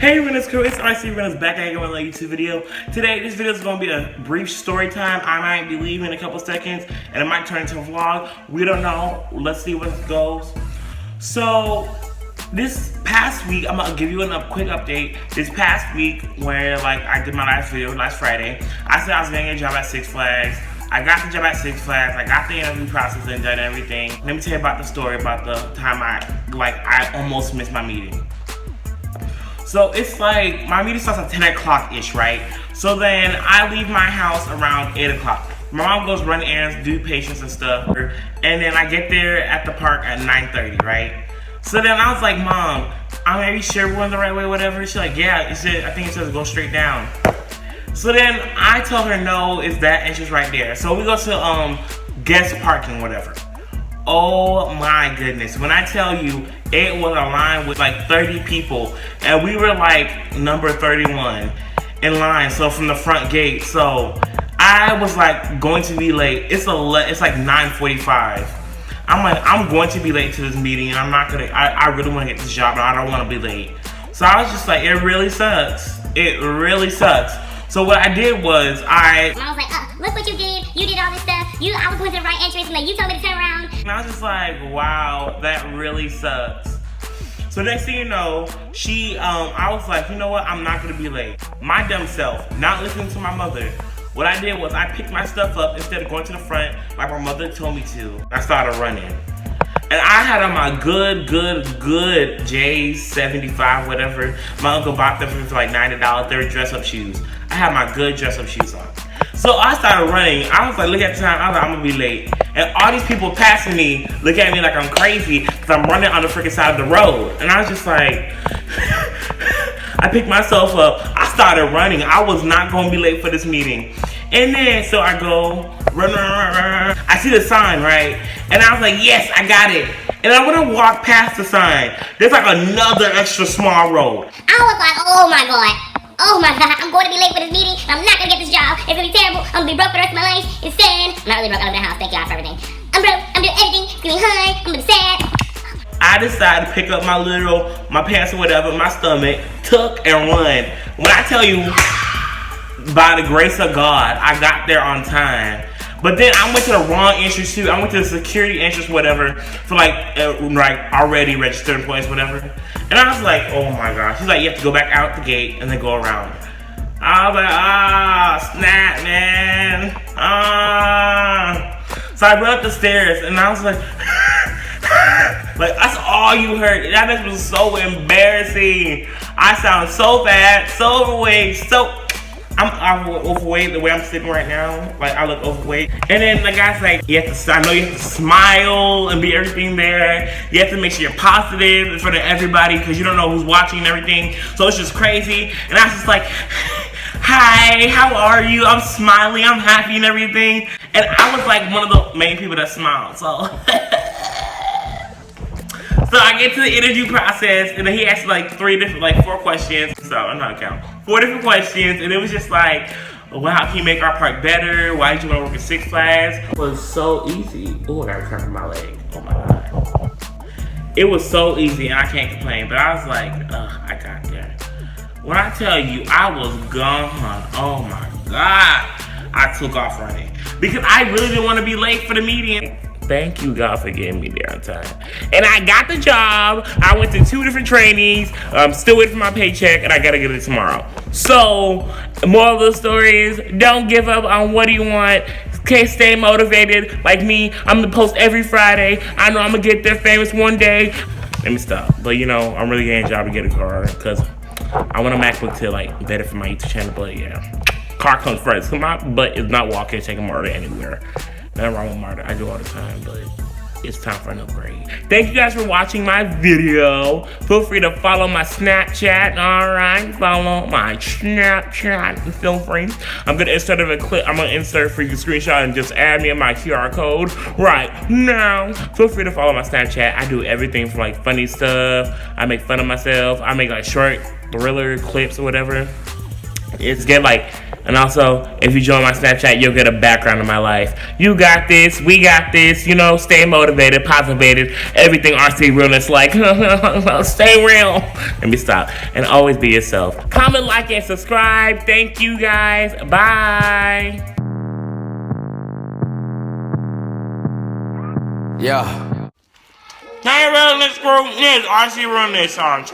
Hey RCrealness crew, it's RCrealness back again with another YouTube video. Today, this video is going to be a brief story time. I might be leaving in a couple seconds, and it might turn into a vlog. We don't know. Let's see where it goes. So, this past week, I'm going to give you a quick update. This past week, where I did my last video, last Friday, I said I was going to get a job at Six Flags. I got the job at Six Flags. I got the interview process and done everything. Let me tell you about the story about the time I almost missed my meeting. So it's my meeting starts at 10 o'clock-ish, right? So then I leave my house around 8 o'clock. My mom goes run errands, do patients and stuff. And then I get there at the park at 9:30, right? So then I was like, Mom, are you sure we're going the right way, whatever? She's like, yeah, I think it says go straight down. So then I tell her no, it's that and she's right there. So we go to guest parking, whatever. Oh my goodness, when I tell you, it was a line with 30 people, and we were number 31 in line, so from the front gate. So I was going to be late. It's 9:45. I'm going to be late to this meeting, and I really want to get this job, and I don't want to be late. So I was just like, it really sucks. It really sucks. So what I did was I was like, look what you did. You did all this stuff. I was going to the right entrance, and then you told me to turn around. And I was just like, wow, that really sucks. So next thing you know, I was like, you know what? I'm not going to be late. My dumb self, not listening to my mother. What I did was I picked my stuff up instead of going to the front like my mother told me to. I started running. And I had on my good J75, whatever. My uncle bought them for $90. They were dress-up shoes. I had my good dress-up shoes on. So I started running. I was look at the time. I was I'm gonna be late. And all these people passing me look at me like I'm crazy because I'm running on the freaking side of the road. And I was just like, I picked myself up. I started running. I was not gonna be late for this meeting. And then, so I go, run. I see the sign, right? And I was like, yes, I got it. And I want to walk past the sign. There's another extra small road. I was like, oh my God, I'm going to be late for this meeting. I'm not going to get this job. It's going to be terrible. I'm going to be broke for the rest of my life. Instead, I'm not really broke. I live in a house. Thank God for everything. I'm broke. I'm doing everything. It's going to be high. I'm going to be sad. I decided to pick up my pants or whatever, my stomach, tuck and run. When I tell you, by the grace of God, I got there on time. But then I went to the wrong entrance too. I went to the security entrance, whatever, for already registered employees, whatever. And I was like, oh my gosh. She's like, you have to go back out the gate and then go around. I was like, snap, man. So I went up the stairs and I was like, that's all you heard. That was so embarrassing. I sound so bad, so overweight, I'm overweight the way I'm sitting right now. I look overweight. And then the guy's like, I know you have to smile and be everything there. You have to make sure you're positive in front of everybody because you don't know who's watching and everything. So it's just crazy. And I was just like, hi, how are you? I'm smiling, I'm happy and everything. And I was one of the main people that smiled. So So I get to the interview process, and then he asked 4 questions. So I'm not counting. 4 different questions, and it was just well, how can you make our park better? Why did you want to work at Six Flags? It was so easy. Oh, I got to cramp my leg. Oh my God. It was so easy, and I can't complain. But I was like, I got there. When I tell you, I was gone. Oh my God. I took off running because I really didn't want to be late for the meeting. Thank you, God, for getting me there on time. And I got the job. I went to 2 different trainings. I'm still waiting for my paycheck, and I gotta get it tomorrow. So, the moral of the story is, don't give up on what you want. Okay, stay motivated. Like me, I'm gonna post every Friday. I know I'm gonna get there famous one day. Let me stop. But I'm really getting a job to get a car because I want a MacBook to better for my YouTube channel. But yeah, car comes first. My butt is not walking, taking Marta anywhere. Nothing wrong with Marta. I do all the time, but it's time for an upgrade. Thank you guys for watching my video. Feel free to follow my Snapchat. Alright, follow my Snapchat. Feel free. I'm gonna insert a clip. I'm gonna insert for you to screenshot and just add me in my QR code right now. Feel free to follow my Snapchat. I do everything from funny stuff. I make fun of myself. I make short thriller clips or whatever. It's get And also, if you join my Snapchat, you'll get a background of my life. You got this, we got this, you know, stay motivated, positivated, everything RCrealness like, stay real. Let me stop. And always be yourself. Comment, like, and subscribe. Thank you guys. Bye. Yeah. Hey, realness group, this RCrealness on